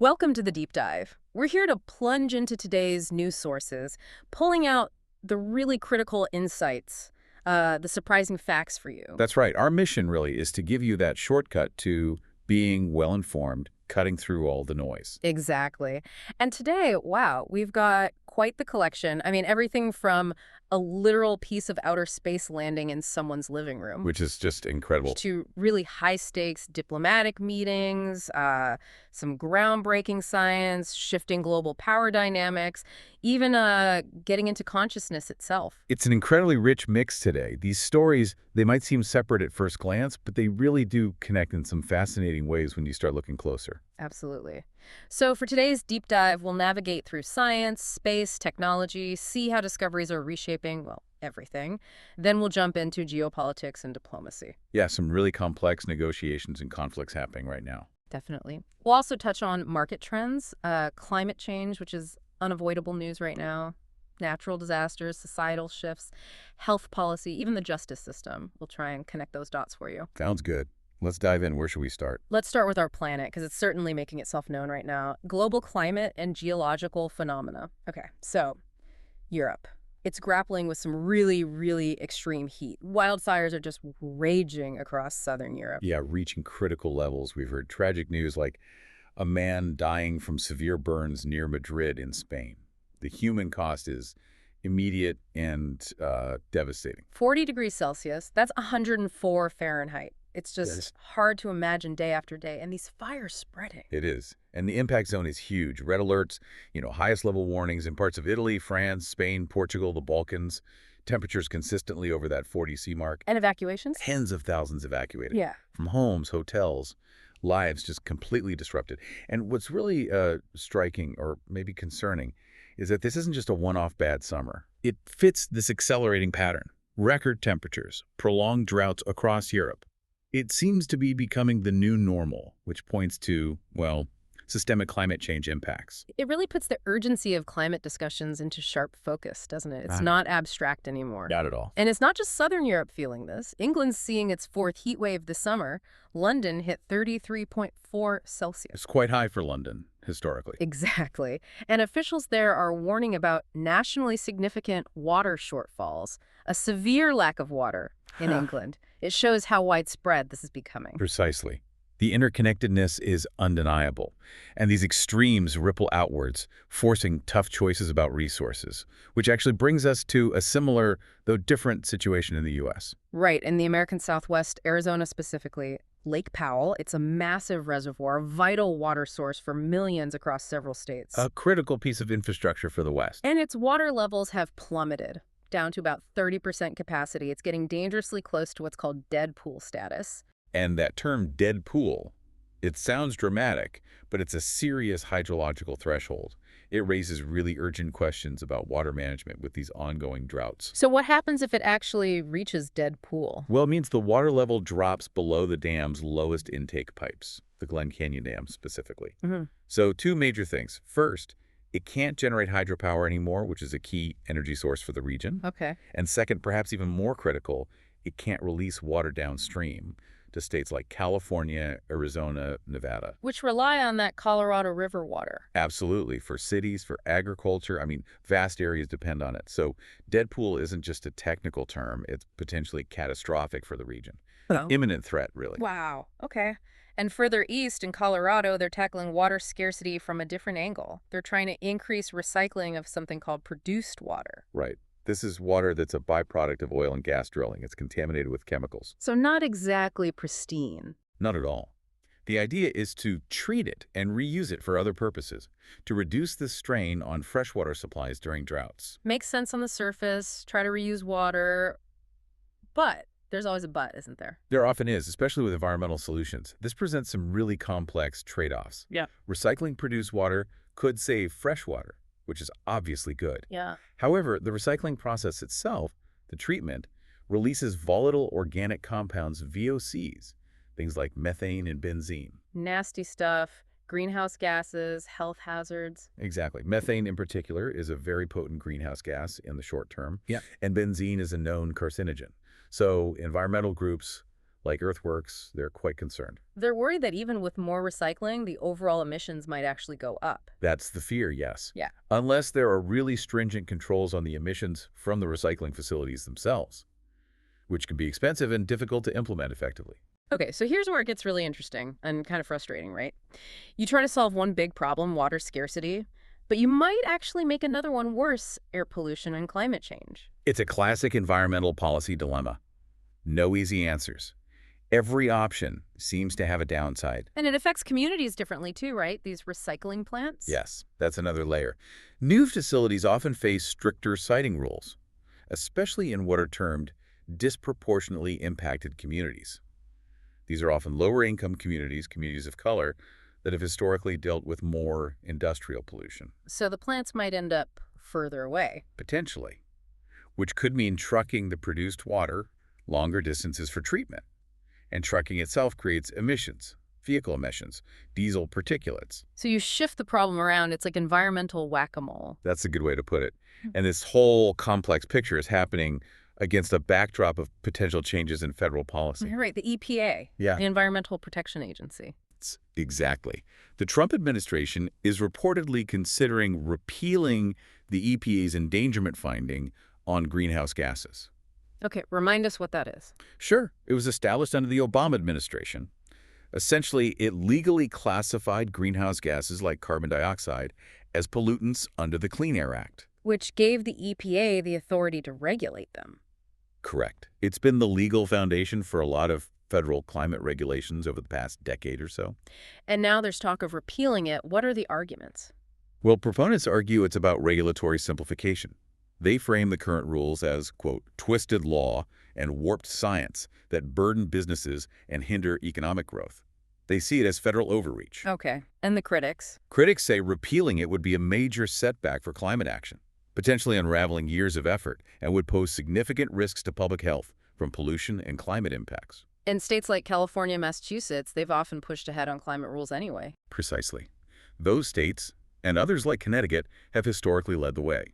Welcome to the deep dive. We're here to plunge into today's news sources, pulling out the really critical insights, the surprising facts for you. That's right. Our mission really is to give you that shortcut to being well-informed, cutting through all the noise. Exactly. And today, wow, we've got quite the collection. I mean, everything from a literal piece of outer space landing in someone's living room Which is just incredible. to really high-stakes diplomatic meetings, some groundbreaking science, shifting global power dynamics, even getting into consciousness itself. It's an incredibly rich mix today. These stories, they might seem separate at first glance, but they really do connect in some fascinating ways when you start looking closer. Absolutely. So for today's deep dive, we'll navigate through science, space, technology, see how discoveries are reshaping, well, everything. Then we'll jump into geopolitics and diplomacy. Yeah, some really complex negotiations and conflicts happening right now. Definitely. We'll also touch on market trends, climate change, which is unavoidable news right now, natural disasters, societal shifts, health policy, even the justice system. We'll try and connect those dots for you. Sounds good. Let's dive in. Where should we start? Let's start with our planet, because it's certainly making itself known right now. Global climate and geological phenomena. Okay, so Europe. It's grappling with some really, really extreme heat. Wildfires are just raging across southern Europe. Yeah, reaching critical levels. We've heard tragic news like a man dying from severe burns near Madrid in Spain. The human cost is immediate and devastating. 40 degrees Celsius, that's 104 Fahrenheit. It's just Yes. hard to imagine day after day, and these fires spreading. It is. And the impact zone is huge. Red alerts, highest level warnings in parts of Italy, France, Spain, Portugal, the Balkans. Temperatures consistently over that 40 C mark. And evacuations? Tens of thousands evacuated. Yeah. From homes, hotels, lives just completely disrupted. And what's really striking or maybe concerning is that this isn't just a one-off bad summer. It fits this accelerating pattern. Record temperatures, prolonged droughts across Europe. It seems to be becoming the new normal, which points to, well, systemic climate change impacts. It really puts the urgency of climate discussions into sharp focus, doesn't it? It's Right. not abstract anymore. Not at all. And it's not just southern Europe feeling this. England's seeing its fourth heat wave this summer. London hit 33.4 Celsius. It's quite high for London, historically. Exactly. And officials there are warning about nationally significant water shortfalls, a severe lack of water in England. It shows how widespread this is becoming. Precisely. The interconnectedness is undeniable, and these extremes ripple outwards, forcing tough choices about resources, which actually brings us to a similar, though different, situation in the U.S. Right. In the American Southwest, Arizona specifically, Lake Powell, it's a massive reservoir, a vital water source for millions across several states. A critical piece of infrastructure for the West. And its water levels have plummeted down to about 30% capacity. It's getting dangerously close to what's called dead pool status. And that term, dead pool, it sounds dramatic, but it's a serious hydrological threshold. It raises really urgent questions about water management with these ongoing droughts. So what happens if it actually reaches dead pool? Well, it means the water level drops below the dam's lowest intake pipes, the Glen Canyon Dam specifically. Mm-hmm. So two major things. First, it can't generate hydropower anymore, which is a key energy source for the region. Okay. And second, perhaps even more critical, it can't release water downstream to states like California, Arizona, Nevada. Which rely on that Colorado River water. Absolutely. For cities, for agriculture, vast areas depend on it. So dead pool isn't just a technical term. It's potentially catastrophic for the region. Oh. Imminent threat, really. Wow. Okay. And further east in Colorado, they're tackling water scarcity from a different angle. They're trying to increase recycling of something called produced water. Right. This is water that's a byproduct of oil and gas drilling. It's contaminated with chemicals. So not exactly pristine. Not at all. The idea is to treat it and reuse it for other purposes, to reduce the strain on freshwater supplies during droughts. Makes sense on the surface, try to reuse water, but there's always a but, isn't there? There often is, especially with environmental solutions. This presents some really complex trade-offs. Yeah. Recycling produced water could save fresh water, which is obviously good. Yeah. However, the recycling process itself, the treatment, releases volatile organic compounds, VOCs, things like methane and benzene. Nasty stuff, greenhouse gases, health hazards. Exactly. Methane in particular is a very potent greenhouse gas in the short term. Yeah. And benzene is a known carcinogen. So environmental groups like earthworks, they're quite concerned. They're worried that even with more recycling, the overall emissions might actually go up. That's the fear, yes. Yeah. Unless there are really stringent controls on the emissions from the recycling facilities themselves, which can be expensive and difficult to implement effectively. Okay, so here's where it gets really interesting and kind of frustrating, right? You try to solve one big problem, water scarcity, but you might actually make another one worse, air pollution and climate change. It's a classic environmental policy dilemma. No easy answers. Every option seems to have a downside. And it affects communities differently too, right? These recycling plants? Yes, that's another layer. New facilities often face stricter siting rules, especially in what are termed disproportionately impacted communities. These are often lower-income communities, communities of color, that have historically dealt with more industrial pollution. So the plants might end up further away. Potentially, which could mean trucking the produced water longer distances for treatment. And trucking itself creates emissions, vehicle emissions, diesel particulates. So you shift the problem around. It's like environmental whack-a-mole. That's a good way to put it. And this whole complex picture is happening against a backdrop of potential changes in federal policy. You're right, the EPA, Yeah. the Environmental Protection Agency. Exactly. The Trump administration is reportedly considering repealing the EPA's endangerment finding on greenhouse gases. Okay, remind us what that is. Sure, it was established under the Obama administration. Essentially, it legally classified greenhouse gases like carbon dioxide as pollutants under the Clean Air Act. Which gave the EPA the authority to regulate them. Correct. It's been the legal foundation for a lot of federal climate regulations over the past decade or so. And now there's talk of repealing it. What are the arguments? Well, proponents argue it's about regulatory simplification. They frame the current rules as, quote, twisted law and warped science that burden businesses and hinder economic growth. They see it as federal overreach. Okay, and the critics? Critics say repealing it would be a major setback for climate action, potentially unraveling years of effort, and would pose significant risks to public health from pollution and climate impacts. In states like California, Massachusetts, they've often pushed ahead on climate rules anyway. Precisely. Those states, and others like Connecticut, have historically led the way.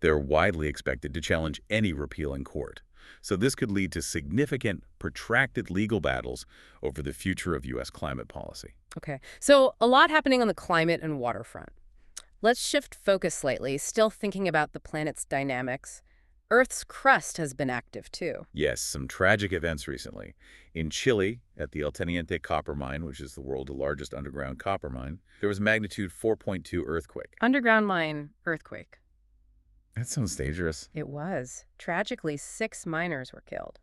They're widely expected to challenge any repeal in court. So this could lead to significant, protracted legal battles over the future of U.S. climate policy. Okay, so a lot happening on the climate and water front. Let's shift focus slightly, still thinking about the planet's dynamics. Earth's crust has been active too. Yes, some tragic events recently. In Chile, at the El Teniente copper mine, which is the world's largest underground copper mine, there was a magnitude 4.2 earthquake. Underground mine earthquake. That sounds dangerous. It was. Tragically, 6 miners were killed.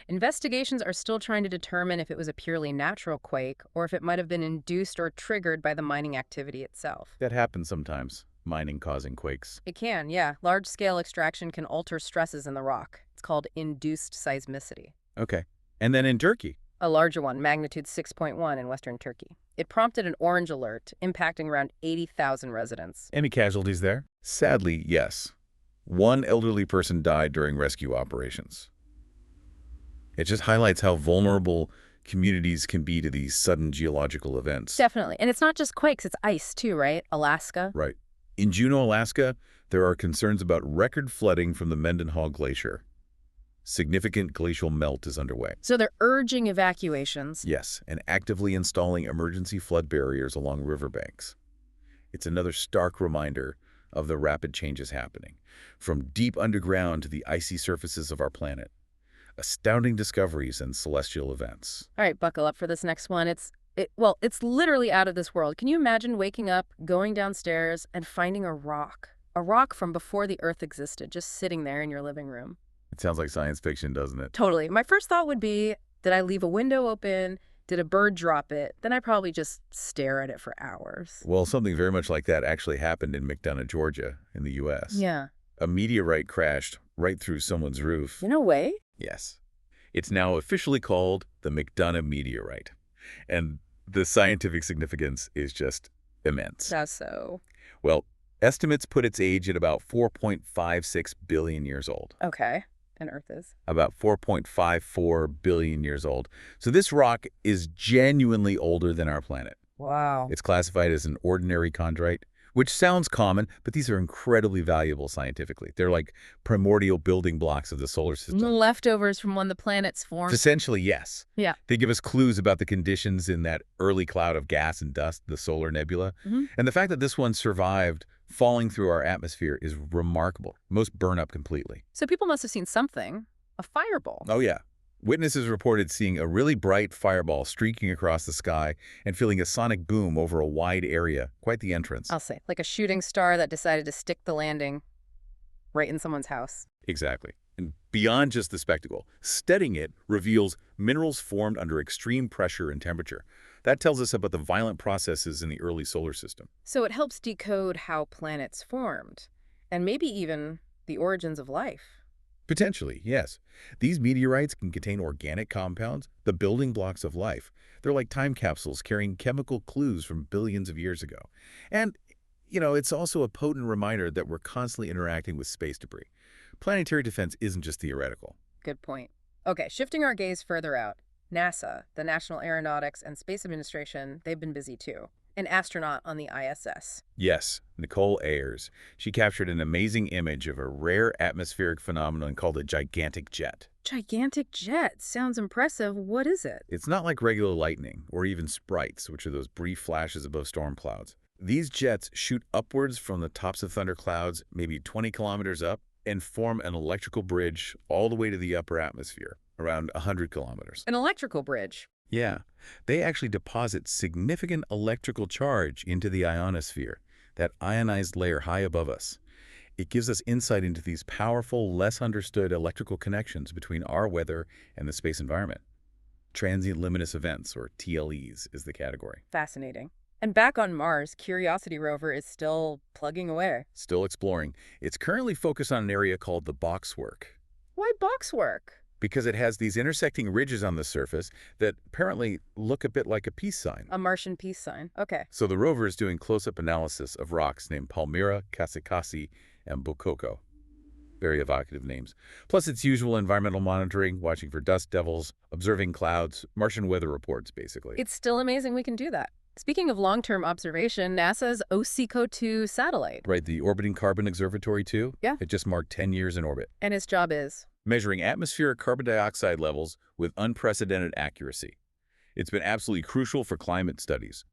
Investigations are still trying to determine if it was a purely natural quake or if it might have been induced or triggered by the mining activity itself. That happens sometimes, mining causing quakes. It can, yeah. Large-scale extraction can alter stresses in the rock. It's called induced seismicity. Okay. And then in Turkey? A larger one, magnitude 6.1 in western Turkey. It prompted an orange alert, impacting around 80,000 residents. Any casualties there? Sadly, yes. One elderly person died during rescue operations. It just highlights how vulnerable communities can be to these sudden geological events. Definitely. And it's not just quakes, it's ice too, right? Alaska. Right. In Juneau, Alaska, there are concerns about record flooding from the Mendenhall Glacier. Significant glacial melt is underway. So they're urging evacuations. Yes, and actively installing emergency flood barriers along riverbanks. It's another stark reminder of the rapid changes happening, from deep underground to the icy surfaces of our planet. Astounding discoveries and celestial events. All right, buckle up for this next one. It's literally out of this world. Can you imagine waking up, going downstairs, and finding a rock? A rock from before the Earth existed, just sitting there in your living room. It sounds like science fiction, doesn't it? Totally. My first thought would be, did I leave a window open? Did a bird drop it? Then I probably just stare at it for hours. Well, something very much like that actually happened in McDonough, Georgia, in the U.S. Yeah. A meteorite crashed right through someone's roof. In a way? Yes. It's now officially called the McDonough meteorite. And the scientific significance is just immense. That's so. Well, estimates put its age at about 4.56 billion years old. Okay. And Earth is? About 4.54 billion years old. So this rock is genuinely older than our planet. Wow. It's classified as an ordinary chondrite, which sounds common, but these are incredibly valuable scientifically. They're like primordial building blocks of the solar The system. leftovers from when the planets formed. Essentially, yes. Yeah. They give us clues about the conditions in that early cloud of gas and dust, the solar nebula. Hmm. And the fact that this one survived falling through our atmosphere is remarkable. Most burn up completely. So people must have seen something. A fireball. Oh, yeah. Witnesses reported seeing a really bright fireball streaking across the sky and feeling a sonic boom over a wide area. Quite the entrance. I'll say, like a shooting star that decided to stick the landing right in someone's house. Exactly. And beyond just the spectacle, studying it reveals minerals formed under extreme pressure and temperature. That tells us about the violent processes in the early solar system. So it helps decode how planets formed, and maybe even the origins of life. Potentially, yes. These meteorites can contain organic compounds, the building blocks of life. They're like time capsules carrying chemical clues from billions of years ago. And, it's also a potent reminder that we're constantly interacting with space debris. Planetary defense isn't just theoretical. Good point. Okay, shifting our gaze further out. NASA, the National Aeronautics and Space Administration, they've been busy too. An astronaut on the ISS. Yes, Nicole Ayers. She captured an amazing image of a rare atmospheric phenomenon called a gigantic jet. Gigantic jet. Sounds impressive. What is it? It's not like regular lightning or even Sprites, which are those brief flashes above storm clouds. These jets shoot upwards from the tops of thunderclouds, maybe 20 kilometers up, and form an electrical bridge all the way to the upper atmosphere, around 100 kilometers. An electrical bridge. Yeah, they actually deposit significant electrical charge into the ionosphere, that ionized layer high above us. It gives us insight into these powerful, less understood electrical connections between our weather and the space environment. Transient luminous events, or TLEs, is the category. Fascinating. And back on Mars, Curiosity rover is still plugging away. Still exploring. It's currently focused on an area called the boxwork, Why boxwork? because it has these intersecting ridges on the surface that apparently look a bit like a peace sign. A Martian peace sign. Okay. So the rover is doing close-up analysis of rocks named Palmyra, Kasikasi, and Bokoko. Very evocative names. Plus its usual environmental monitoring, watching for dust devils, observing clouds, Martian weather reports, basically. It's still amazing we can do that. Speaking of long-term observation, NASA's OSICO-2 satellite. Right, the Orbiting Carbon Observatory, too? Yeah. It just marked 10 years in orbit. And its job is? Measuring atmospheric carbon dioxide levels with unprecedented accuracy. It's been absolutely crucial for climate studies,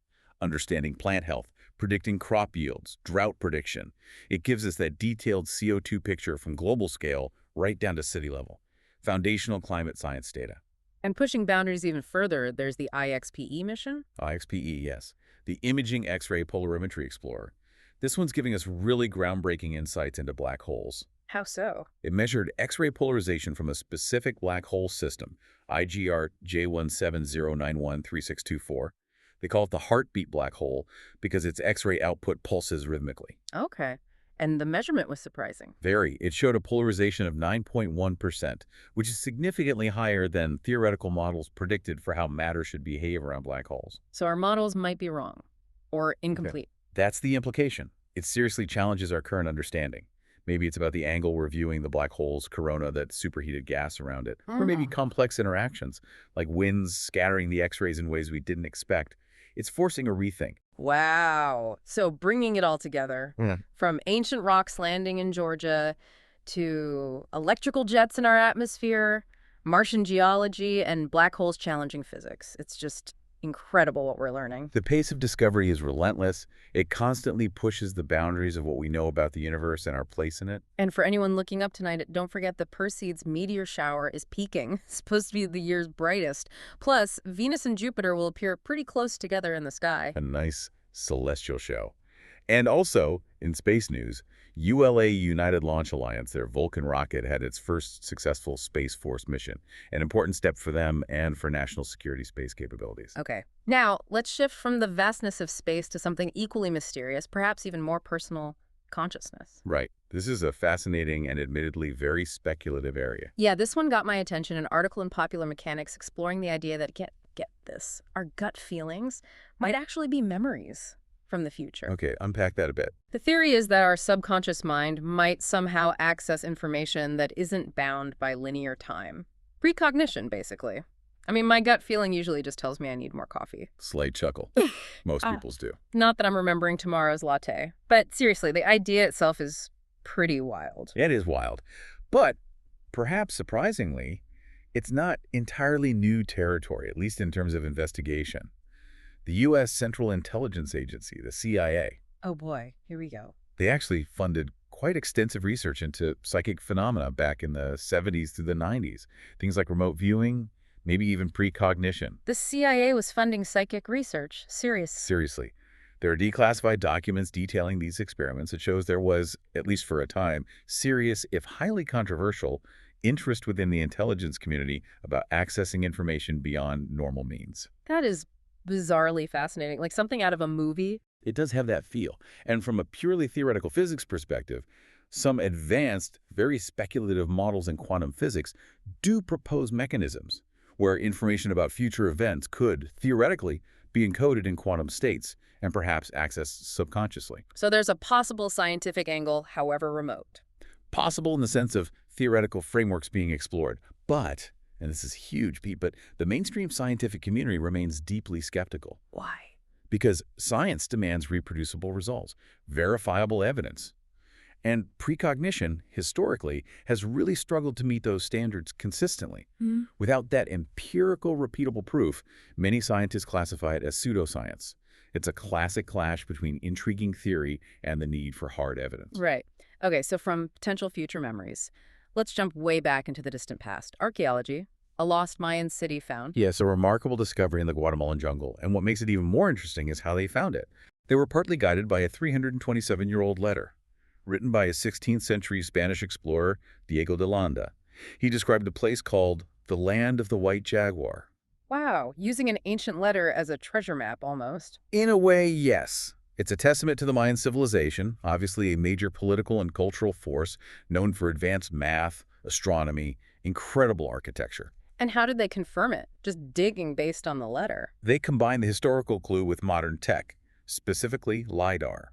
understanding plant health, predicting crop yields, drought prediction. It gives us that detailed CO2 picture from global scale right down to city level. Foundational climate science data. And pushing boundaries even further, there's the IXPE mission. IXPE, yes. The Imaging X-ray Polarimetry Explorer. This one's giving us really groundbreaking insights into black holes. How so? It measured X-ray polarization from a specific black hole system, IGR J1709136224. They call it the heartbeat black hole because its X-ray output pulses rhythmically. Okay. And the measurement was surprising. Very. It showed a polarization of 9.1%, which is significantly higher than theoretical models predicted for how matter should behave around black holes. So our models might be wrong or incomplete. Okay. That's the implication. It seriously challenges our current understanding. Maybe it's about the angle we're viewing the black hole's corona, that superheated gas around it. Or maybe complex interactions, like winds scattering the X-rays in ways we didn't expect. It's forcing a rethink. Wow. So bringing it all together, from ancient rocks landing in Georgia to electrical jets in our atmosphere, Martian geology, and black holes challenging physics. It's just incredible what we're learning. The pace of discovery is relentless. It constantly pushes the boundaries of what we know about the universe and our place in it. And for anyone looking up tonight, don't forget the Perseids meteor shower is peaking. It's supposed to be the year's brightest. Plus, Venus and Jupiter will appear pretty close together in the sky. A nice celestial show. And also, in space news, ULA United Launch Alliance, their Vulcan rocket, had its first successful Space Force mission, an important step for them and for national security space capabilities. Okay. Now, let's shift from the vastness of space to something equally mysterious, perhaps even more personal: consciousness. Right. This is a fascinating and admittedly very speculative area. Yeah, this one got my attention, an article in Popular Mechanics exploring the idea that, get this, our gut feelings might actually be memories from the future. Okay, unpack that a bit. The theory is that our subconscious mind might somehow access information that isn't bound by linear time. Precognition, basically. I mean, my gut feeling usually just tells me I need more coffee. Slight chuckle. Most Ah, people's do. not that I'm remembering tomorrow's latte. But seriously, the idea itself is pretty wild. It is wild. But perhaps surprisingly, it's not entirely new territory, at least in terms of investigation. The U.S. Central Intelligence Agency, the CIA, Oh boy, here we go. they actually funded quite extensive research into psychic phenomena back in the 70s through the 90s. Things like remote viewing, maybe even precognition. The CIA was funding psychic research. Serious. Seriously. There are declassified documents detailing these experiments. It shows there was, at least for a time, serious, if highly controversial, interest within the intelligence community about accessing information beyond normal means. That is bizarrely fascinating. Like something out of a movie. It does have that feel. And from a purely theoretical physics perspective, some advanced, very speculative models in quantum physics do propose mechanisms where information about future events could, theoretically, be encoded in quantum states and perhaps accessed subconsciously. So there's a possible scientific angle, however remote. Possible in the sense of theoretical frameworks being explored. But, and this is huge, Pete, but the mainstream scientific community remains deeply skeptical. Why? Because science demands reproducible results, verifiable evidence. And precognition, historically, has really struggled to meet those standards consistently. Without that empirical, repeatable proof, many scientists classify it as pseudoscience. It's a classic clash between intriguing theory and the need for hard evidence. Right. Okay, so from potential future memories, let's jump way back into the distant past. Archaeology, a lost Mayan city found. Yes, a remarkable discovery in the Guatemalan jungle, and what makes it even more interesting is how they found it. They were partly guided by a 327-year-old letter, written by a 16th century Spanish explorer, Diego de Landa. He described a place called the Land of the White Jaguar. Wow, using an ancient letter as a treasure map almost. In a way, yes. It's a testament to the Mayan civilization, obviously a major political and cultural force known for advanced math, astronomy, incredible architecture. And how did they confirm it? Just digging based on the letter. They combine the historical clue with modern tech, specifically LiDAR,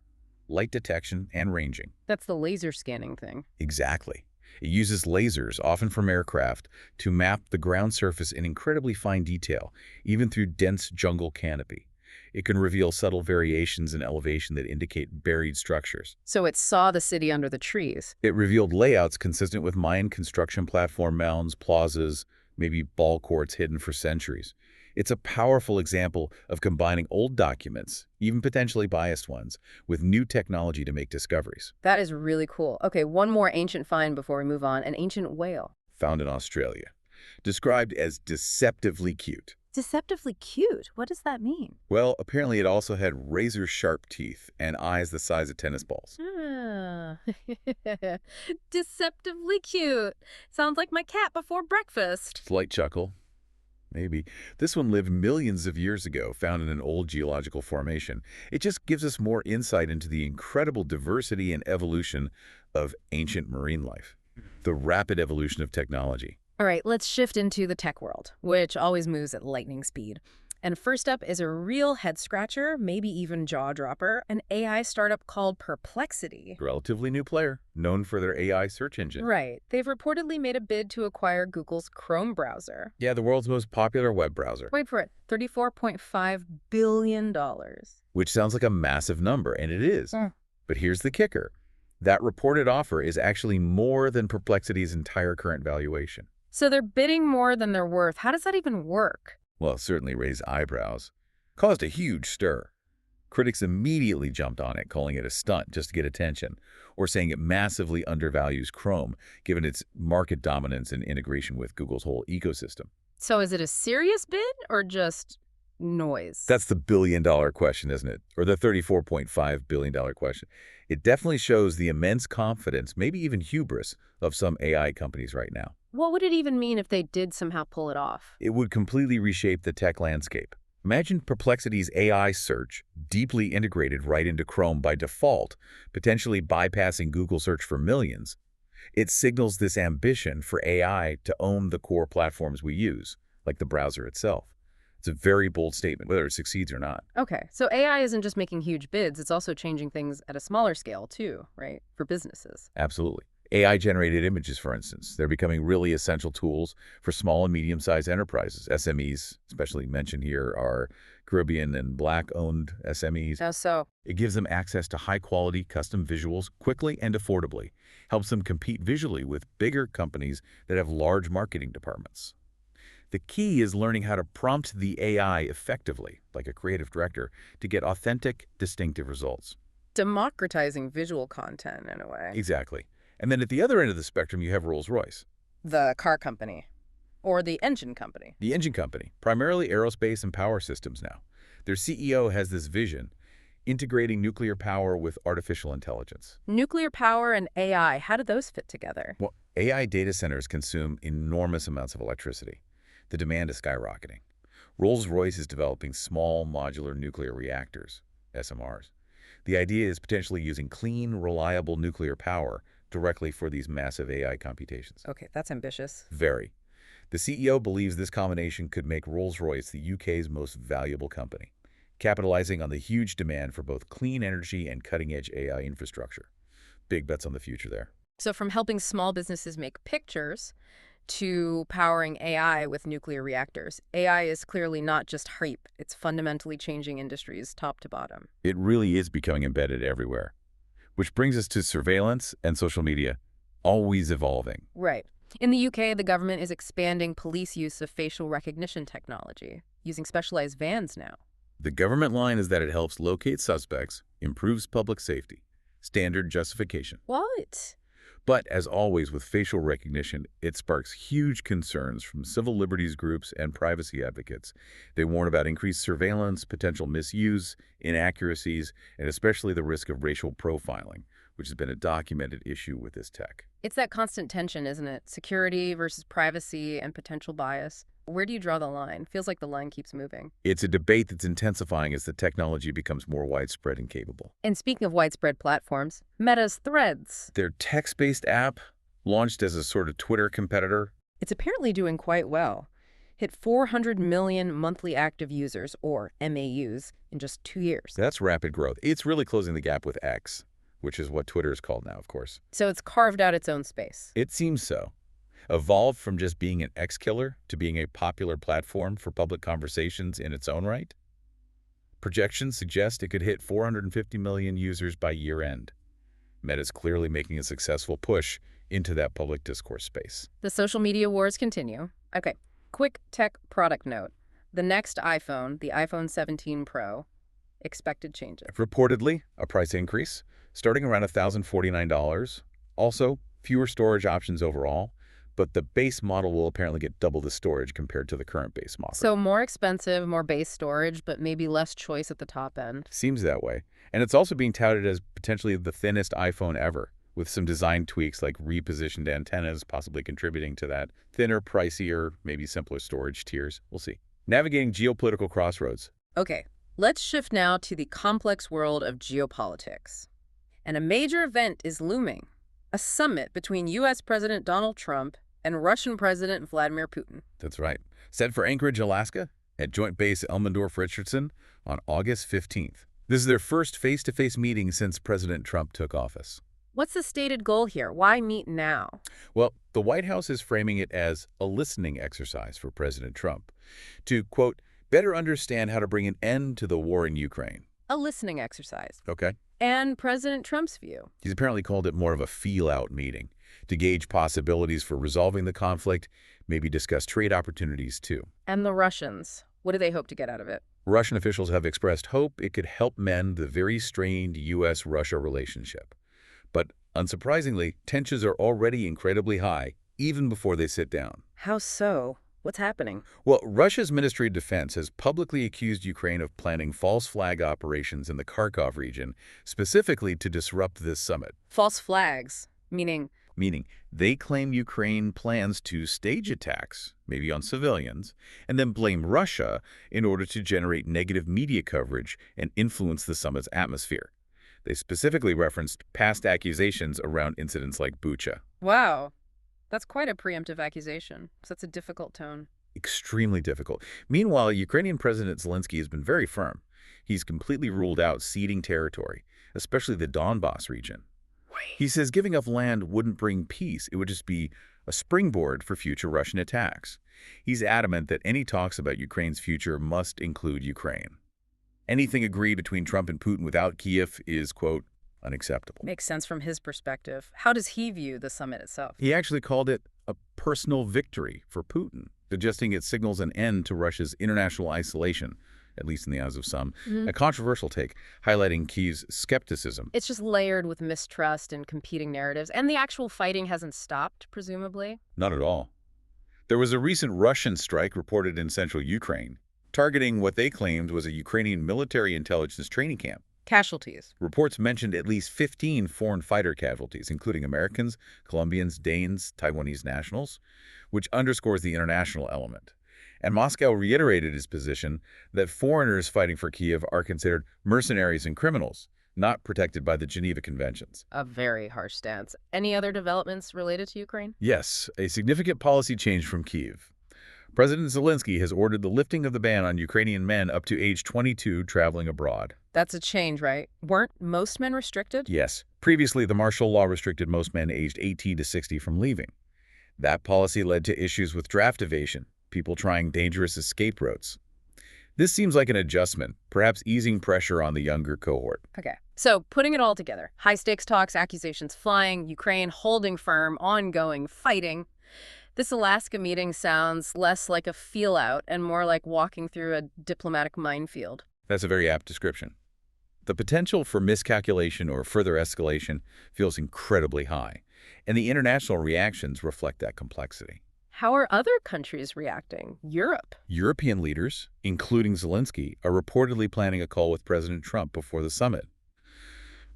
light detection and ranging. That's the laser scanning thing. Exactly. It uses lasers, often from aircraft, to map the ground surface in incredibly fine detail, even through dense jungle canopy. It can reveal subtle variations in elevation that indicate buried structures. So it saw the city under the trees. It revealed layouts consistent with Mayan construction platform mounds, plazas, maybe ball courts hidden for centuries. It's a powerful example of combining old documents, even potentially biased ones, with new technology to make discoveries. That is really cool. Okay, one more ancient find before we move on. An ancient whale. Found in Australia. Described as deceptively cute. Deceptively cute? What does that mean? Well, apparently it also had razor-sharp teeth and eyes the size of tennis balls. Ah. Deceptively cute. Sounds like my cat before breakfast. Slight chuckle. Maybe. This one lived millions of years ago, found in an old geological formation. It just gives us more insight into the incredible diversity and evolution of ancient marine life. The rapid evolution of technology. All right, let's shift into the tech world, which always moves at lightning speed. And first up is a real head-scratcher, maybe even jaw-dropper, an AI startup called Perplexity. Relatively new player, known for their AI search engine. Right. They've reportedly made a bid to acquire Google's Chrome browser. Yeah, the world's most popular web browser. Wait for it, $34.5 billion. Which sounds like a massive number, and it is. But here's the kicker. That reported offer is actually more than Perplexity's entire current valuation. So they're bidding more than they're worth. How does that even work? Well, it certainly raised eyebrows. Caused a huge stir. Critics immediately jumped on it, calling it a stunt just to get attention, or saying it massively undervalues Chrome, given its market dominance and integration with Google's whole ecosystem. So is it a serious bid or just noise? That's the billion-dollar question, isn't it? Or the $34.5 billion question. It definitely shows the immense confidence, maybe even hubris, of some AI companies right now. What would it even mean if they did somehow pull it off? It would completely reshape the tech landscape. Imagine Perplexity's AI search deeply integrated right into Chrome by default, potentially bypassing Google search for millions. It signals this ambition for AI to own the core platforms we use, like the browser itself. It's a very bold statement, whether it succeeds or not. Okay, so AI isn't just making huge bids, it's also changing things at a smaller scale too, right? For businesses. Absolutely. AI-generated images, for instance, they're becoming really essential tools for small and medium-sized enterprises. SMEs, especially mentioned here, are Caribbean and Black-owned SMEs. How so? It gives them access to high-quality custom visuals quickly and affordably, helps them compete visually with bigger companies that have large marketing departments. The key is learning how to prompt the AI effectively, like a creative director, to get authentic, distinctive results. Democratizing visual content in a way. Exactly. And then at the other end of the spectrum, you have Rolls-Royce, The car company. Or the engine company. the engine company, primarily aerospace and power systems now. Their CEO has this vision, integrating nuclear power with artificial intelligence. Nuclear power and AI, how do those fit together? Well, AI data centers consume enormous amounts of electricity. The demand is skyrocketing. Rolls-Royce is developing small modular nuclear reactors, SMRs. The idea is potentially using clean, reliable nuclear power directly for these massive AI computations. Okay, that's ambitious. Very. The CEO believes this combination could make Rolls-Royce the UK's most valuable company, capitalizing on the huge demand for both clean energy and cutting-edge AI infrastructure. Big bets on the future there. So from helping small businesses make pictures to powering AI with nuclear reactors, AI is clearly not just hype. It's fundamentally changing industries top to bottom. It really is becoming embedded everywhere. Which brings us to surveillance and social media, always evolving. Right. In the UK, the government is expanding police use of facial recognition technology, using specialized vans now. The government line is that it helps locate suspects, improves public safety. Standard justification. What? But as always with facial recognition, it sparks huge concerns from civil liberties groups and privacy advocates. They warn about increased surveillance, potential misuse, inaccuracies, and especially the risk of racial profiling, which has been a documented issue with this tech. It's that constant tension, isn't it? Security versus privacy and potential bias. Where do you draw the line? Feels like the line keeps moving. It's a debate that's intensifying as the technology becomes more widespread and capable. And speaking of widespread platforms, Meta's Threads. Their text-based app, launched as a sort of Twitter competitor, It's apparently doing quite well. Hit 400 million monthly active users, or MAUs, in just 2 years. that's rapid growth. It's really closing the gap with X, which is what Twitter is called now, of course. So it's carved out its own space. It seems so. Evolved from just being an X-killer to being a popular platform for public conversations in its own right. Projections suggest it could hit 450 million users by year-end. Meta's clearly making a successful push into that public discourse space. The social media wars continue. Okay, quick tech product note. The next iPhone, the iPhone 17 Pro, expected changes. Reportedly, a price increase, starting around $1,049. Also, fewer storage options overall, but the base model will apparently get double the storage compared to the current base model. So more expensive, more base storage, but maybe less choice at the top end. Seems that way. And it's also being touted as potentially the thinnest iPhone ever, with some design tweaks like repositioned antennas possibly contributing to that. Thinner, pricier, maybe simpler storage tiers. We'll see. Navigating geopolitical crossroads. Okay, let's shift now to the complex world of geopolitics. And a major event is looming. A summit between U.S. President Donald Trump and Russian President Vladimir Putin. That's right. Set for Anchorage, Alaska, at Joint Base Elmendorf-Richardson on August 15th. This is their first face-to-face meeting since President Trump took office. What's the stated goal here? Why meet now? Well, the White House is framing it as a listening exercise for President Trump to, quote, better understand how to bring an end to the war in Ukraine. A listening exercise. Okay. And President Trump's view. He's apparently called it more of a feel-out meeting to gauge possibilities for resolving the conflict, maybe discuss trade opportunities too. And the Russians. What do they hope to get out of it? Russian officials have expressed hope it could help mend the very strained U.S.-Russia relationship. But unsurprisingly, tensions are already incredibly high, even before they sit down. How so? What's happening? Well, Russia's Ministry of Defense has publicly accused Ukraine of planning false flag operations in the Kharkov region, specifically to disrupt this summit. False flags, meaning Meaning, they claim Ukraine plans to stage attacks, maybe on civilians, and then blame Russia in order to generate negative media coverage and influence the summit's atmosphere. They specifically referenced past accusations around incidents like Bucha. wow, that's quite a preemptive accusation. Sets a difficult tone. Extremely difficult. Meanwhile, Ukrainian President Zelensky has been very firm. He's completely ruled out ceding territory, especially the Donbas region. He says giving up land wouldn't bring peace. It would just be a springboard for future Russian attacks. He's adamant that any talks about Ukraine's future must include Ukraine. Anything agreed between Trump and Putin without Kiev is, quote, unacceptable. Makes sense from his perspective. How does he view the summit itself? He actually called it a personal victory for Putin, suggesting it signals an end to Russia's international isolation, at least in the eyes of some. A controversial take, highlighting Kiev's skepticism. It's just layered with mistrust and competing narratives, and the actual fighting hasn't stopped, presumably. Not at all. There was a recent Russian strike reported in central Ukraine, targeting what they claimed was a Ukrainian military intelligence training camp. Casualties. Reports mentioned at least 15 foreign fighter casualties, including Americans, Colombians, Danes, Taiwanese nationals, which underscores the international element. And Moscow reiterated its position that foreigners fighting for Kiev are considered mercenaries and criminals, not protected by the Geneva Conventions. A very harsh stance. Any other developments related to Ukraine? Yes, a significant policy change from Kiev. President Zelensky has ordered the lifting of the ban on Ukrainian men up to age 22 traveling abroad. That's a change, right? Weren't most men restricted? Yes. Previously, the martial law restricted most men aged 18 to 60 from leaving. That policy led to issues with draft evasion, people trying dangerous escape routes. This seems like an adjustment, perhaps easing pressure on the younger cohort. Okay. So, putting it all together, high-stakes talks, accusations flying, Ukraine holding firm, ongoing fighting. This Alaska meeting sounds less like a feel-out and more like walking through a diplomatic minefield. That's a very apt description. The potential for miscalculation or further escalation feels incredibly high, and the international reactions reflect that complexity. How are other countries reacting? Europe? European leaders, including Zelensky, are reportedly planning a call with President Trump before the summit.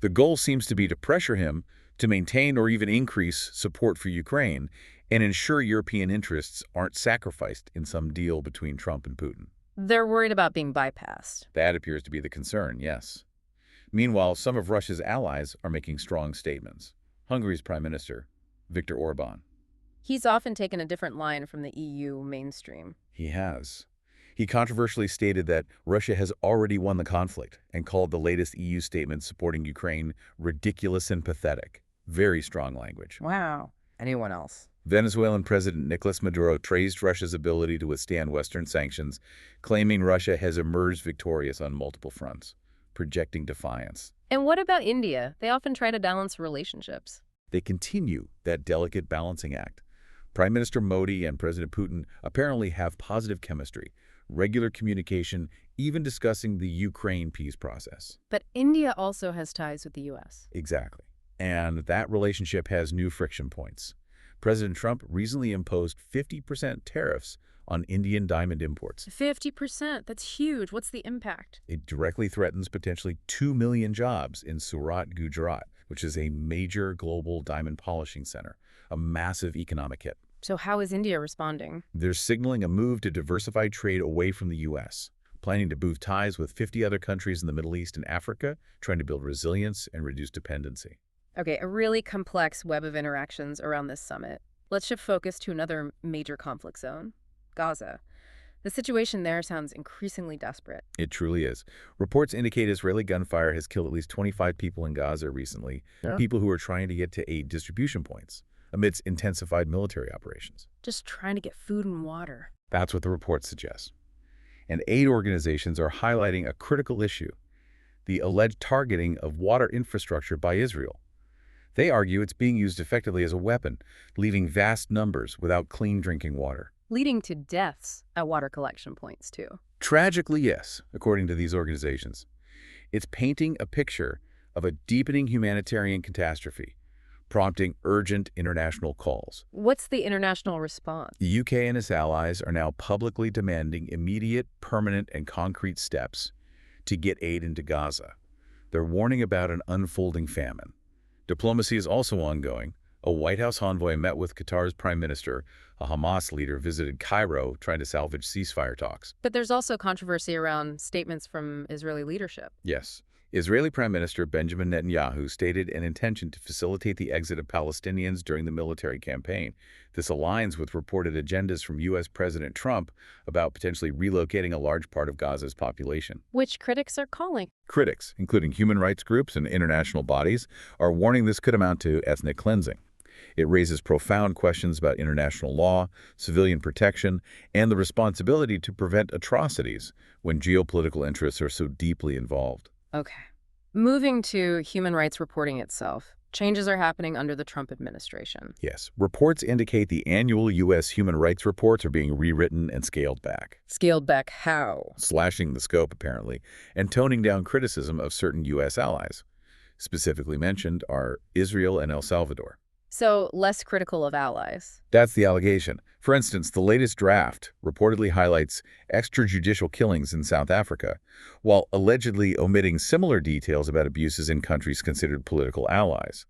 The goal seems to be to pressure him to maintain or even increase support for Ukraine and ensure European interests aren't sacrificed in some deal between Trump and Putin. They're worried about being bypassed. That appears to be the concern, yes. Meanwhile, some of Russia's allies are making strong statements. Hungary's Prime Minister, Viktor Orban. He's often taken a different line from the EU mainstream. He has. He controversially stated that Russia has already won the conflict and called the latest EU statement supporting Ukraine ridiculous and pathetic. Very strong language. Wow. Anyone else? Venezuelan President Nicolas Maduro praised Russia's ability to withstand Western sanctions, claiming Russia has emerged victorious on multiple fronts, projecting defiance. And what about India? They often try to balance relationships. They continue that delicate balancing act. Prime Minister Modi and President Putin apparently have positive chemistry, regular communication, even discussing the Ukraine peace process. But India also has ties with the U.S. Exactly. And that relationship has new friction points. President Trump recently imposed 50% tariffs on Indian diamond imports. 50%? That's huge. What's the impact? It directly threatens potentially 2 million jobs in Surat, Gujarat, which is a major global diamond polishing center, a massive economic hit. So how is India responding? They're signaling a move to diversify trade away from the U.S., planning to boost ties with 50 other countries in the Middle East and Africa, trying to build resilience and reduce dependency. Okay, a really complex web of interactions around this summit. Let's shift focus to another major conflict zone, Gaza. The situation there sounds increasingly desperate. It truly is. Reports indicate Israeli gunfire has killed at least 25 people in Gaza recently, people who are trying to get to aid distribution points amidst intensified military operations. Just trying to get food and water. That's what the reports suggest. And aid organizations are highlighting a critical issue, the alleged targeting of water infrastructure by Israel. They argue it's being used effectively as a weapon, leaving vast numbers without clean drinking water. Leading to deaths at water collection points, too. Tragically, yes, according to these organizations. It's painting a picture of a deepening humanitarian catastrophe, prompting urgent international calls. What's the international response? The UK and its allies are now publicly demanding immediate, permanent, and concrete steps to get aid into Gaza. They're warning about an unfolding famine. Diplomacy is also ongoing. A White House envoy met with Qatar's prime minister. A Hamas leader visited Cairo trying to salvage ceasefire talks. But there's also controversy around statements from Israeli leadership. Yes. Israeli Prime Minister Benjamin Netanyahu stated an intention to facilitate the exit of Palestinians during the military campaign. This aligns with reported agendas from U.S. President Trump about potentially relocating a large part of Gaza's population. Which critics are calling. Critics, including human rights groups and international bodies, are warning this could amount to ethnic cleansing. It raises profound questions about international law, civilian protection, and the responsibility to prevent atrocities when geopolitical interests are so deeply involved. Okay. Moving to human rights reporting itself, changes are happening under the Trump administration. Yes, reports indicate the annual U.S. human rights reports are being rewritten and scaled back. Scaled back how? Slashing the scope, apparently, and toning down criticism of certain U.S. allies. Specifically mentioned are Israel and El Salvador. So, less critical of allies. That's the allegation. For instance, the latest draft reportedly highlights extrajudicial killings in South Africa, while allegedly omitting similar details about abuses in countries considered political allies.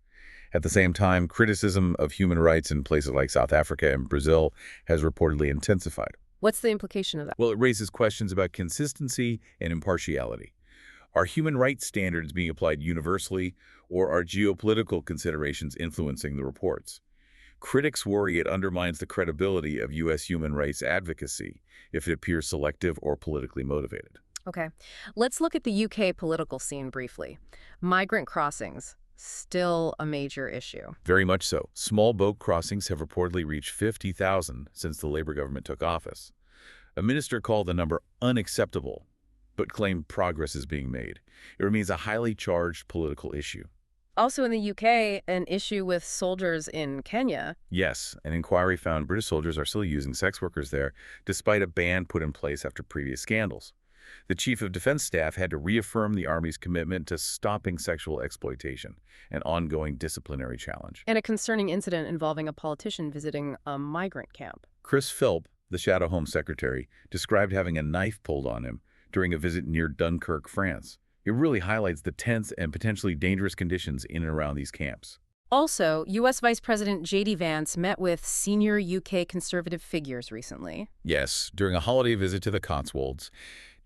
At the same time, criticism of human rights in places like South Africa and Brazil has reportedly intensified. What's the implication of that? Well, it raises questions about consistency and impartiality. Are human rights standards being applied universally, or are geopolitical considerations influencing the reports? Critics worry it undermines the credibility of U.S. human rights advocacy if it appears selective or politically motivated. Okay. Let's look at the UK political scene briefly. Migrant crossings, still a major issue. Very much so. Small boat crossings have reportedly reached 50,000 since the Labour government took office. A minister called the number unacceptable, but claimed progress is being made. It remains a highly charged political issue. Also in the UK, an issue with soldiers in Kenya. Yes, an inquiry found British soldiers are still using sex workers there, despite a ban put in place after previous scandals. The Chief of Defense Staff had to reaffirm the Army's commitment to stopping sexual exploitation, an ongoing disciplinary challenge. And a concerning incident involving a politician visiting a migrant camp. Chris Philp, the Shadow Home Secretary, described having a knife pulled on him during a visit near Dunkirk, France. It really highlights the tense and potentially dangerous conditions in and around these camps. Also, U.S. Vice President J.D. Vance met with senior UK conservative figures recently. Yes, during a holiday visit to the Cotswolds,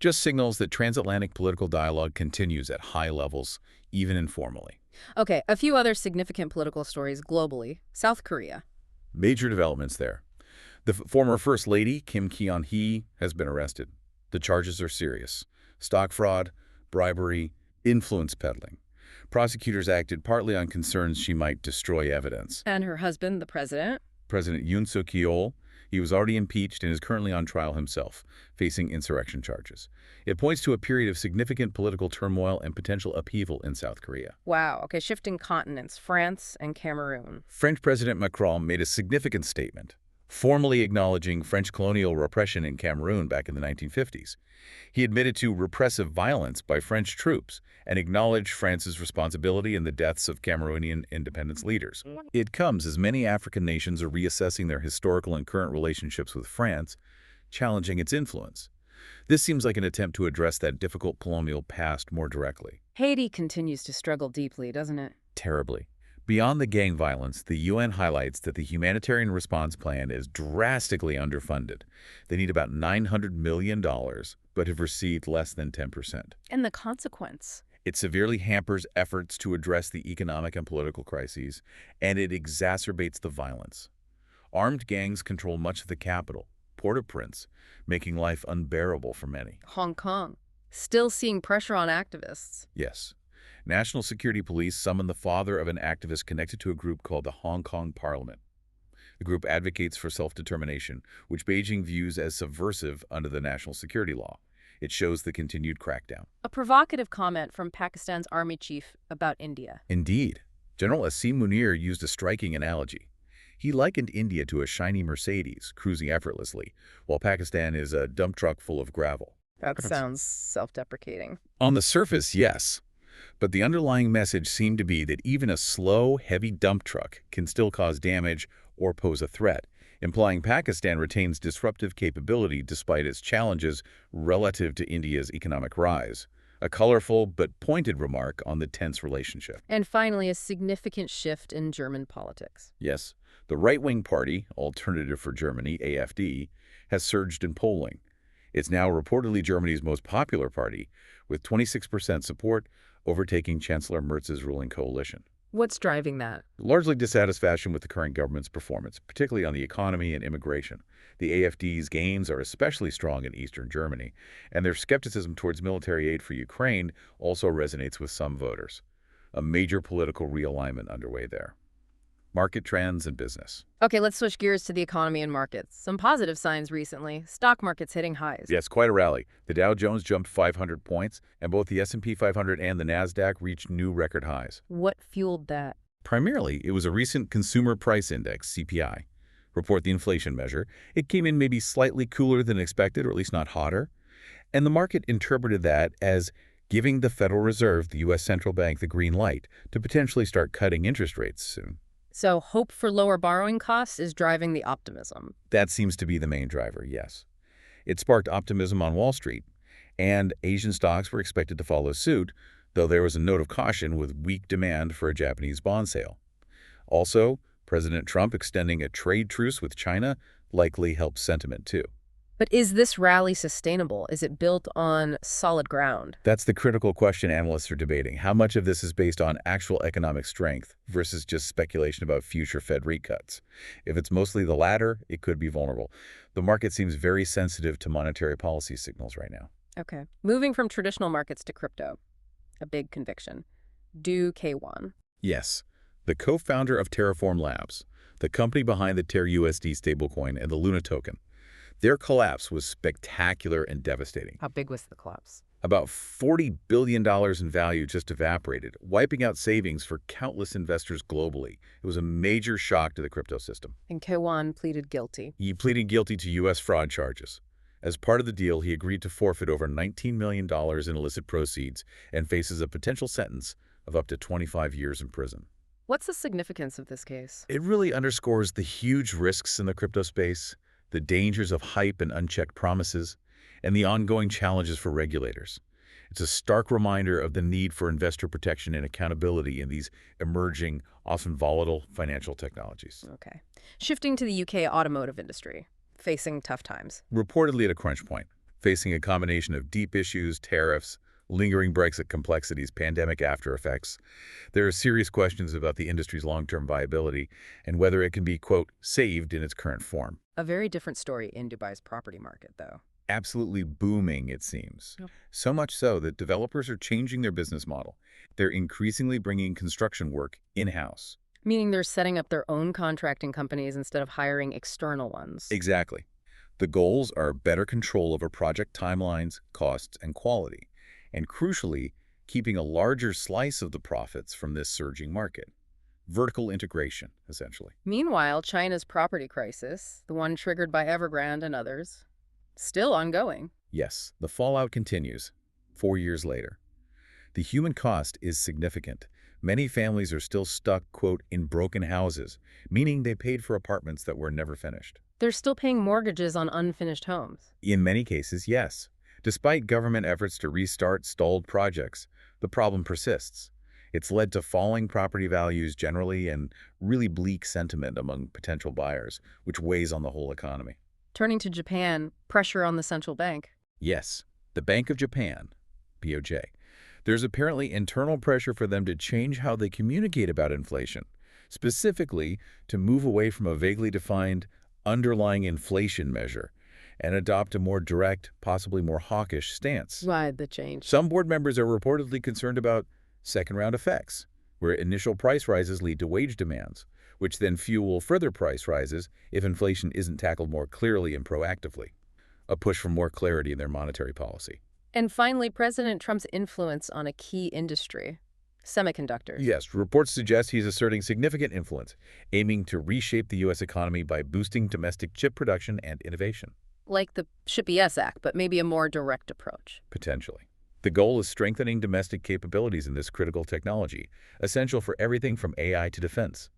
just signals that transatlantic political dialogue continues at high levels, even informally. Okay, a few other significant political stories globally. South Korea. Major developments there. The former First Lady, Kim Keon-hee, has been arrested. The charges are serious: stock fraud, bribery, influence peddling. Prosecutors acted partly on concerns she might destroy evidence. And her husband, the president. President Yoon Suk-yeol, he was already impeached and is currently on trial himself, facing insurrection charges. It points to a period of significant political turmoil and potential upheaval in South Korea. Wow, okay, shifting continents, France and Cameroon. French President Macron made a significant statement, formally acknowledging French colonial repression in Cameroon back in the 1950s. He admitted to repressive violence by French troops and acknowledged France's responsibility in the deaths of Cameroonian independence leaders. It comes as many African nations are reassessing their historical and current relationships with France, challenging its influence. This seems like an attempt to address that difficult colonial past more directly. Haiti continues to struggle deeply, doesn't it? Terribly. Beyond the gang violence, the UN highlights that the humanitarian response plan is drastically underfunded. They need about $900 million, but have received less than 10%. And the consequence? It severely hampers efforts to address the economic and political crises, and it exacerbates the violence. Armed gangs control much of the capital, Port-au-Prince, making life unbearable for many. Hong Kong, still seeing pressure on activists. Yes. National Security Police summoned the father of an activist connected to a group called the Hong Kong Parliament. The group advocates for self-determination, which Beijing views as subversive under the national security law. It shows the continued crackdown. A provocative comment from Pakistan's army chief about India. Indeed. General Asim Munir used a striking analogy. He likened India to a shiny Mercedes cruising effortlessly, while Pakistan is a dump truck full of gravel. That sounds self-deprecating. On the surface, yes. But the underlying message seemed to be that even a slow, heavy dump truck can still cause damage or pose a threat, implying Pakistan retains disruptive capability despite its challenges relative to India's economic rise. A colorful but pointed remark on the tense relationship. And finally, a significant shift in German politics. Yes, the right-wing party, Alternative for Germany, AfD, has surged in polling. It's now reportedly Germany's most popular party, with 26% support, overtaking Chancellor Merz's ruling coalition. What's driving that? Largely dissatisfaction with the current government's performance, particularly on the economy and immigration. The AfD's gains are especially strong in eastern Germany, and their skepticism towards military aid for Ukraine also resonates with some voters. A major political realignment underway there. Market trends and business. Okay, let's switch gears to the economy and markets. Some positive signs recently. Stock markets hitting highs. Yes, quite a rally. The Dow Jones jumped 500 points, and both the S&P 500 and the Nasdaq reached new record highs. What fueled that? Primarily, it was a recent Consumer Price Index, CPI. Report the inflation measure. It came in maybe slightly cooler than expected, or at least not hotter. And the market interpreted that as giving the Federal Reserve, the U.S. Central Bank, the green light to potentially start cutting interest rates soon. So hope for lower borrowing costs is driving the optimism. That seems to be the main driver, yes. It sparked optimism on Wall Street, and Asian stocks were expected to follow suit, though there was a note of caution with weak demand for a Japanese bond sale. Also, President Trump extending a trade truce with China likely helped sentiment too. But is this rally sustainable? Is it built on solid ground? That's the critical question analysts are debating. How much of this is based on actual economic strength versus just speculation about future Fed rate cuts? If it's mostly the latter, it could be vulnerable. The market seems very sensitive to monetary policy signals right now. Okay. Moving from traditional markets to crypto. A big conviction. Do K1. Yes. The co-founder of Terraform Labs, the company behind the TerUSD stablecoin and the Luna token. Their collapse was spectacular and devastating. How big was the collapse? About $40 billion in value just evaporated, wiping out savings for countless investors globally. It was a major shock to the crypto system. And K1 pleaded guilty. He pleaded guilty to U.S. fraud charges. As part of the deal, he agreed to forfeit over $19 million in illicit proceeds and faces a potential sentence of up to 25 years in prison. What's the significance of this case? It really underscores the huge risks in the crypto space, the dangers of hype and unchecked promises, and the ongoing challenges for regulators. It's a stark reminder of the need for investor protection and accountability in these emerging, often volatile financial technologies. Okay. Shifting to the UK automotive industry, facing tough times. Reportedly at a crunch point, facing a combination of deep issues, tariffs, lingering Brexit complexities, pandemic after effects. There are serious questions about the industry's long-term viability and whether it can be, quote, saved in its current form. A very different story in Dubai's property market, though. Absolutely booming, it seems. Yep. So much so that developers are changing their business model. They're increasingly bringing construction work in-house. Meaning they're setting up their own contracting companies instead of hiring external ones. Exactly. The goals are better control over project timelines, costs, and quality, and crucially, keeping a larger slice of the profits from this surging market. Vertical integration, essentially. Meanwhile, China's property crisis, the one triggered by Evergrande and others, still ongoing. Yes, the fallout continues, 4 years later. The human cost is significant. Many families are still stuck, quote, in broken houses, meaning they paid for apartments that were never finished. They're still paying mortgages on unfinished homes. In many cases, yes. Despite government efforts to restart stalled projects, the problem persists. It's led to falling property values generally and really bleak sentiment among potential buyers, which weighs on the whole economy. Turning to Japan, pressure on the central bank. Yes, the Bank of Japan, BOJ. There's apparently internal pressure for them to change how they communicate about inflation, specifically to move away from a vaguely defined underlying inflation measure and adopt a more direct, possibly more hawkish stance. Why the change? Some board members are reportedly concerned about second-round effects, where initial price rises lead to wage demands, which then fuel further price rises if inflation isn't tackled more clearly and proactively. A push for more clarity in their monetary policy. And finally, President Trump's influence on a key industry, semiconductors. Yes, reports suggest he's asserting significant influence, aiming to reshape the U.S. economy by boosting domestic chip production and innovation. Like the Ship ES Act, but maybe a more direct approach. Potentially. The goal is strengthening domestic capabilities in this critical technology, essential for everything from AI to defense.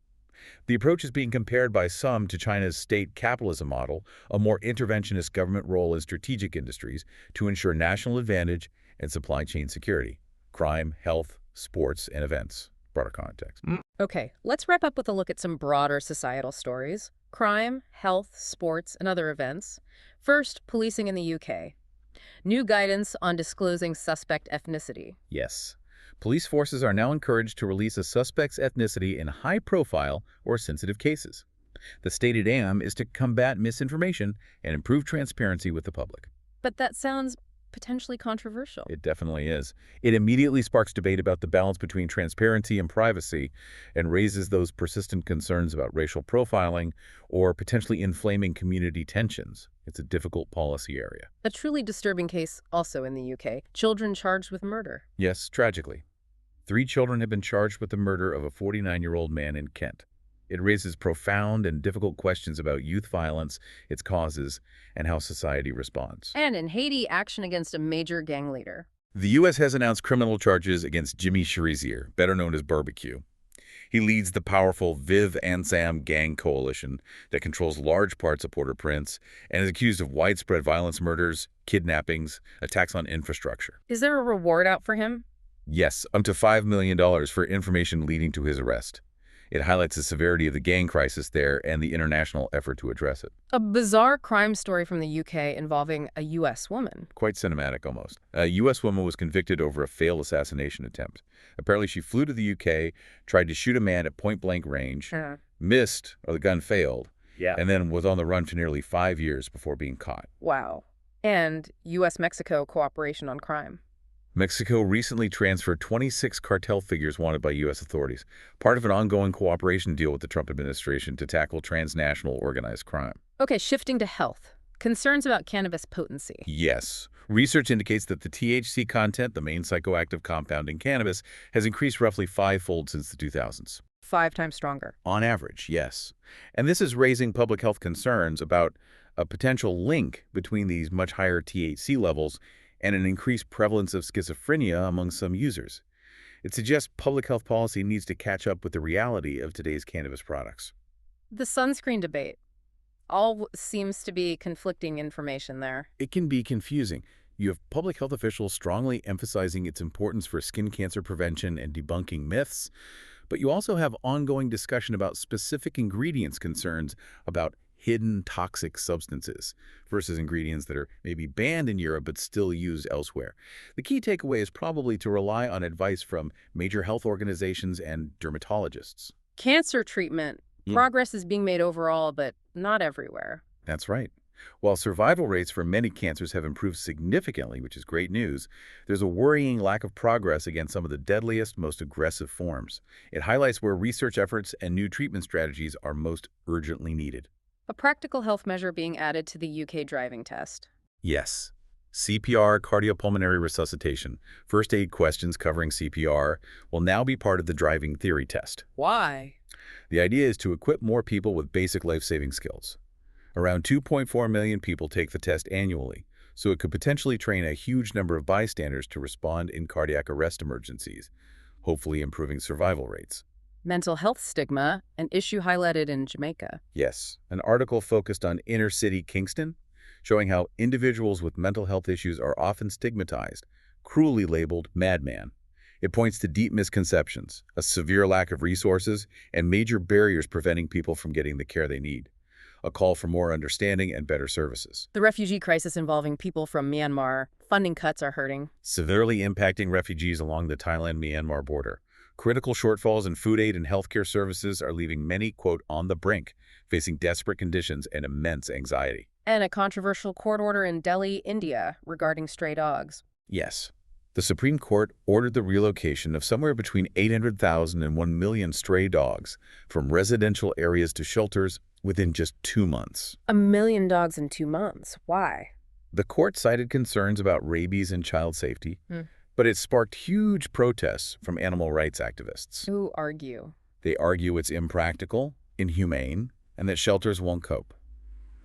The approach is being compared by some to China's state capitalism model, a more interventionist government role in strategic industries to ensure national advantage and supply chain security, crime, health, sports, and events. Broader context. Okay, let's wrap up with a look at some broader societal stories. Crime, health, sports, and other events. First, policing in the UK. New guidance on disclosing suspect ethnicity. Yes. Police forces are now encouraged to release a suspect's ethnicity in high-profile or sensitive cases. The stated aim is to combat misinformation and improve transparency with the public. But that sounds potentially controversial. It definitely is. It immediately sparks debate about the balance between transparency and privacy and raises those persistent concerns about racial profiling or potentially inflaming community tensions. It's a difficult policy area. A truly disturbing case also in the UK. Children charged with murder. Yes, tragically. 3 children have been charged with the murder of a 49-year-old man in Kent. It raises profound and difficult questions about youth violence, its causes, and how society responds. And in Haiti, action against a major gang leader. The U.S. has announced criminal charges against Jimmy Cherizier, better known as Barbecue. He leads the powerful Viv Ansam gang coalition that controls large parts of Port-au-Prince and is accused of widespread violence, murders, kidnappings, attacks on infrastructure. Is there a reward out for him? Yes, up to $5 million for information leading to his arrest. It highlights the severity of the gang crisis there and the international effort to address it. A bizarre crime story from the UK involving a U.S. woman. Quite cinematic, almost. A U.S. woman was convicted over a failed assassination attempt. Apparently, she flew to the U.K., tried to shoot a man at point-blank range, missed, or the gun failed, and then was on the run for nearly 5 years before being caught. Wow. And U.S.-Mexico cooperation on crime. Mexico recently transferred 26 cartel figures wanted by U.S. authorities, part of an ongoing cooperation deal with the Trump administration to tackle transnational organized crime. Okay, shifting to health. Concerns about cannabis potency. Yes. Research indicates that the THC content, the main psychoactive compound in cannabis, has increased roughly 5-fold since the 2000s. 5 times stronger. On average, yes. And this is raising public health concerns about a potential link between these much higher THC levels and an increased prevalence of schizophrenia among some users. It suggests public health policy needs to catch up with the reality of today's cannabis products. The sunscreen debate. All seems to be conflicting information there. It can be confusing. You have public health officials strongly emphasizing its importance for skin cancer prevention and debunking myths, but you also have ongoing discussion about specific ingredients concerns about hidden toxic substances versus ingredients that are maybe banned in Europe but still used elsewhere. The key takeaway is probably to rely on advice from major health organizations and dermatologists. Cancer treatment. Progress is being made overall, but not everywhere. That's right. While survival rates for many cancers have improved significantly, which is great news, there's a worrying lack of progress against some of the deadliest, most aggressive forms. It highlights where research efforts and new treatment strategies are most urgently needed. A practical health measure being added to the UK driving test. Yes. CPR, cardiopulmonary resuscitation, first aid questions covering CPR will now be part of the driving theory test. Why? The idea is to equip more people with basic life-saving skills. Around 2.4 million people take the test annually, so it could potentially train a huge number of bystanders to respond in cardiac arrest emergencies, hopefully improving survival rates. Mental health stigma, an issue highlighted in Jamaica. Yes, an article focused on inner-city Kingston, showing how individuals with mental health issues are often stigmatized, cruelly labeled madman. It points to deep misconceptions, a severe lack of resources, and major barriers preventing people from getting the care they need. A call for more understanding and better services. The refugee crisis involving people from Myanmar. Funding cuts are hurting. Severely impacting refugees along the Thailand-Myanmar border. Critical shortfalls in food aid and healthcare services are leaving many, quote, on the brink, facing desperate conditions and immense anxiety. And a controversial court order in Delhi, India, regarding stray dogs. Yes. The Supreme Court ordered the relocation of somewhere between 800,000 and 1 million stray dogs from residential areas to shelters within just 2 months. 1 million dogs in 2 months. Why? The court cited concerns about rabies and child safety, but it sparked huge protests from animal rights activists. Who argue? They argue it's impractical, inhumane, and that shelters won't cope.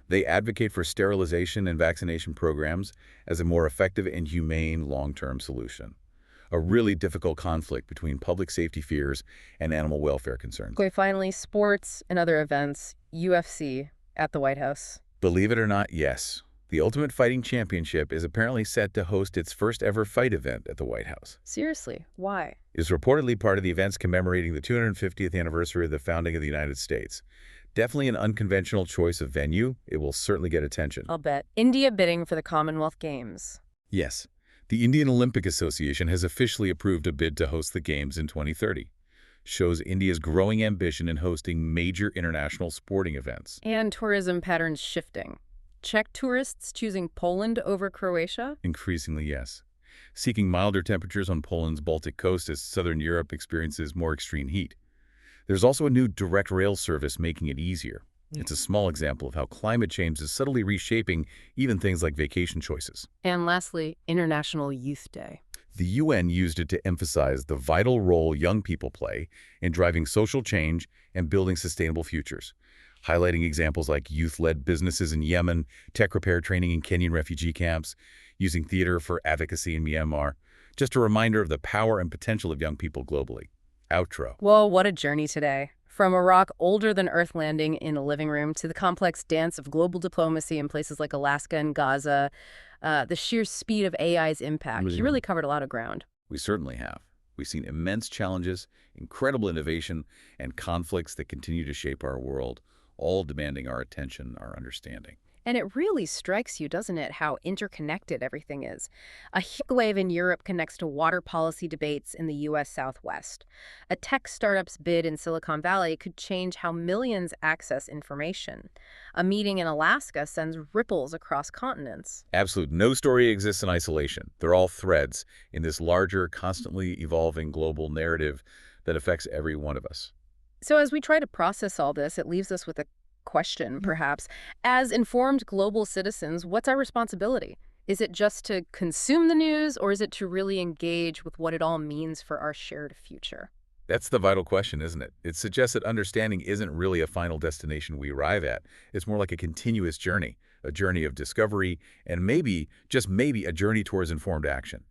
They advocate for sterilization and vaccination programs as a more effective and humane long-term solution. A really difficult conflict between public safety fears and animal welfare concerns. Okay, finally, sports and other events. UFC at the White House. Believe it or not, yes. The Ultimate Fighting Championship is apparently set to host its first ever fight event at the White House. Seriously, why? It is reportedly part of the events commemorating the 250th anniversary of the founding of the United States. Definitely an unconventional choice of venue. It will certainly get attention. I'll bet. India bidding for the Commonwealth Games. Yes. The Indian Olympic Association has officially approved a bid to host the Games in 2030. Shows India's growing ambition in hosting major international sporting events. And tourism patterns shifting. Czech tourists choosing Poland over Croatia? Increasingly, yes. Seeking milder temperatures on Poland's Baltic coast as southern Europe experiences more extreme heat. There's also a new direct rail service making it easier. It's a small example of how climate change is subtly reshaping even things like vacation choices. And lastly, International Youth Day. The UN used it to emphasize the vital role young people play in driving social change and building sustainable futures, highlighting examples like youth-led businesses in Yemen, tech repair training in Kenyan refugee camps, using theater for advocacy in Myanmar. Just a reminder of the power and potential of young people globally. Outro. Well, what a journey today. From a rock older than Earth landing in a living room to the complex dance of global diplomacy in places like Alaska and Gaza, the sheer speed of AI's impact. You really covered a lot of ground. We certainly have. We've seen immense challenges, incredible innovation, and conflicts that continue to shape our world, all demanding our attention, our understanding. And it really strikes you, doesn't it, how interconnected everything is. A heat wave in Europe connects to water policy debates in the U.S. Southwest. A tech startup's bid in Silicon Valley could change how millions access information. A meeting in Alaska sends ripples across continents. Absolutely. No story exists in isolation. They're all threads in this larger, constantly evolving global narrative that affects every one of us. So as we try to process all this, it leaves us with a question, perhaps. As informed global citizens, what's our responsibility? Is it just to consume the news, or is it to really engage with what it all means for our shared future? That's the vital question, isn't it? It suggests that understanding isn't really a final destination we arrive at. It's more like a continuous journey, a journey of discovery, and maybe, just maybe, a journey towards informed action.